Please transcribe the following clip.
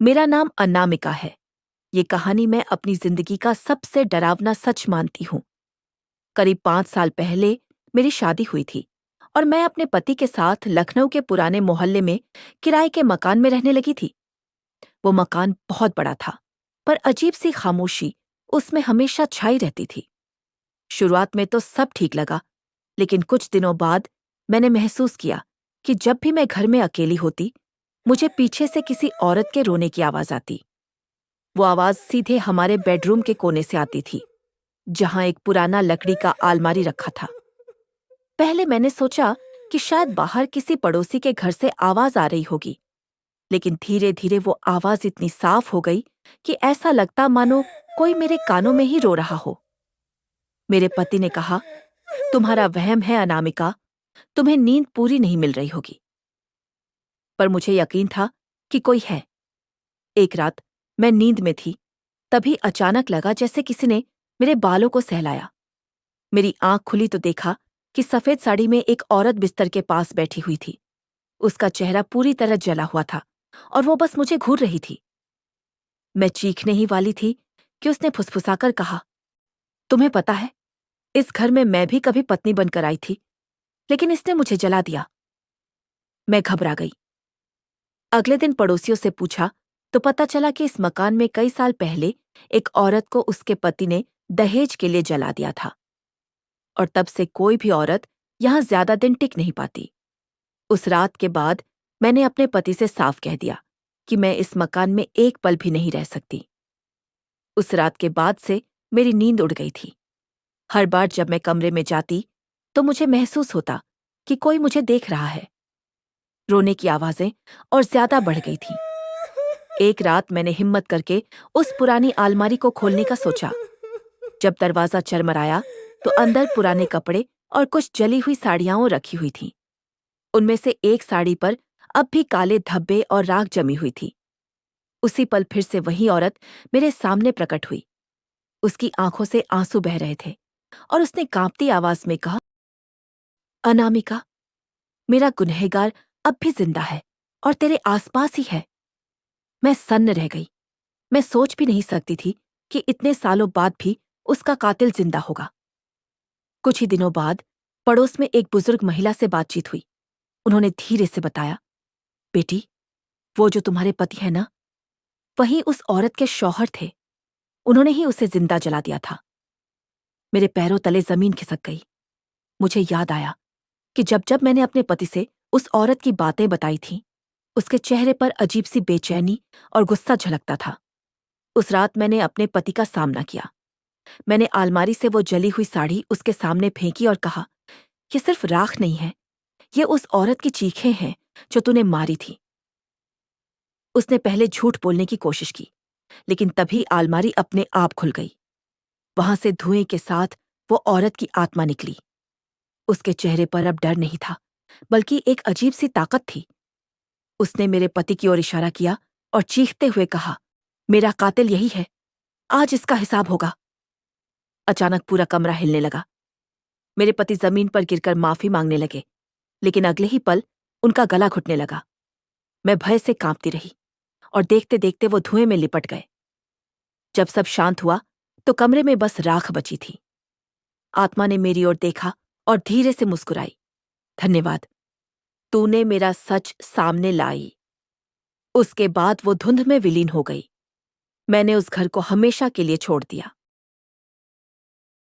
मेरा नाम अनामिका है। ये कहानी मैं अपनी जिंदगी का सबसे डरावना सच मानती हूँ। करीब 5 साल पहले मेरी शादी हुई थी और मैं अपने पति के साथ लखनऊ के पुराने मोहल्ले में किराए के मकान में रहने लगी थी। वो मकान बहुत बड़ा था, पर अजीब सी खामोशी उसमें हमेशा छाई रहती थी। शुरुआत में तो सब ठीक लगा, लेकिन कुछ दिनों बाद मैंने महसूस किया कि जब भी मैं घर में अकेली होती, मुझे पीछे से किसी औरत के रोने की आवाज आती। वो आवाज सीधे हमारे बेडरूम के कोने से आती थी, जहां एक पुराना लकड़ी का आलमारी रखा था। पहले मैंने सोचा कि शायद बाहर किसी पड़ोसी के घर से आवाज आ रही होगी, लेकिन धीरे धीरे वो आवाज इतनी साफ हो गई कि ऐसा लगता मानो कोई मेरे कानों में ही रो रहा हो। मेरे पति ने कहा, तुम्हारा वहम है अनामिका, तुम्हें नींद पूरी नहीं मिल रही होगी। पर मुझे यकीन था कि कोई है। एक रात मैं नींद में थी, तभी अचानक लगा जैसे किसी ने मेरे बालों को सहलाया। मेरी आंख खुली तो देखा कि सफेद साड़ी में एक औरत बिस्तर के पास बैठी हुई थी। उसका चेहरा पूरी तरह जला हुआ था और वो बस मुझे घूर रही थी। मैं चीखने ही वाली थी कि उसने फुसफुसाकर कहा, तुम्हें पता है, इस घर में मैं भी कभी पत्नी बनकर आई थी, लेकिन इसने मुझे जला दिया। मैं घबरा गई। अगले दिन पड़ोसियों से पूछा तो पता चला कि इस मकान में कई साल पहले एक औरत को उसके पति ने दहेज के लिए जला दिया था, और तब से कोई भी औरत यहां ज्यादा दिन टिक नहीं पाती। उस रात के बाद मैंने अपने पति से साफ कह दिया कि मैं इस मकान में एक पल भी नहीं रह सकती। उस रात के बाद से मेरी नींद उड़ गई थी। हर बार जब मैं कमरे में जाती तो मुझे महसूस होता कि कोई मुझे देख रहा है। रोने की आवाजें और ज्यादा बढ़ गई थीं। एक रात मैंने हिम्मत करके उस पुरानी अलमारी को खोलने का सोचा। जब दरवाजा चरमराया तो अंदर पुराने कपड़े और कुछ जली हुई साड़ियां रखी हुई थीं। उनमें से एक साड़ी पर अब भी काले धब्बे और राख जमी हुई थी। उसी पल फिर से वही औरत मेरे सामने प्रकट हुई। उसकी आंखों से आंसू बह रहे थे और उसने कांपती आवाज में कहा, अनामिका, मेरा गुनहगार अब भी जिंदा है और तेरे आसपास ही है। मैं सन्न रह गई। मैं सोच भी नहीं सकती थी कि इतने सालों बाद भी उसका कातिल जिंदा होगा। कुछ ही दिनों बाद पड़ोस में एक बुजुर्ग महिला से बातचीत हुई। उन्होंने धीरे से बताया, बेटी, वो जो तुम्हारे पति है ना, वही उस औरत के शौहर थे। उन्होंने ही उसे जिंदा जला दिया था। मेरे पैरों तले जमीन खिसक गई। मुझे याद आया कि जब जब मैंने अपने पति से उस औरत की बातें बताई थीं, उसके चेहरे पर अजीब सी बेचैनी और गुस्सा झलकता था। उस रात मैंने अपने पति का सामना किया। मैंने अलमारी से वो जली हुई साड़ी उसके सामने फेंकी और कहा, ये सिर्फ राख नहीं है, ये उस औरत की चीखें हैं जो तूने मारी थी। उसने पहले झूठ बोलने की कोशिश की, लेकिन तभी अलमारी अपने आप खुल गई। वहां से धुएं के साथ वो औरत की आत्मा निकली। उसके चेहरे पर अब डर नहीं था, बल्कि एक अजीब सी ताकत थी। उसने मेरे पति की ओर इशारा किया और चीखते हुए कहा, मेरा कातिल यही है, आज इसका हिसाब होगा। अचानक पूरा कमरा हिलने लगा। मेरे पति जमीन पर गिरकर माफी मांगने लगे, लेकिन अगले ही पल उनका गला घुटने लगा। मैं भय से कांपती रही और देखते देखते वो धुएं में लिपट गए। जब सब शांत हुआ तो कमरे में बस राख बची थी। आत्मा ने मेरी ओर देखा और धीरे से मुस्कुराई, धन्यवाद, तूने मेरा सच सामने लाई। उसके बाद वो धुंध में विलीन हो गई। मैंने उस घर को हमेशा के लिए छोड़ दिया।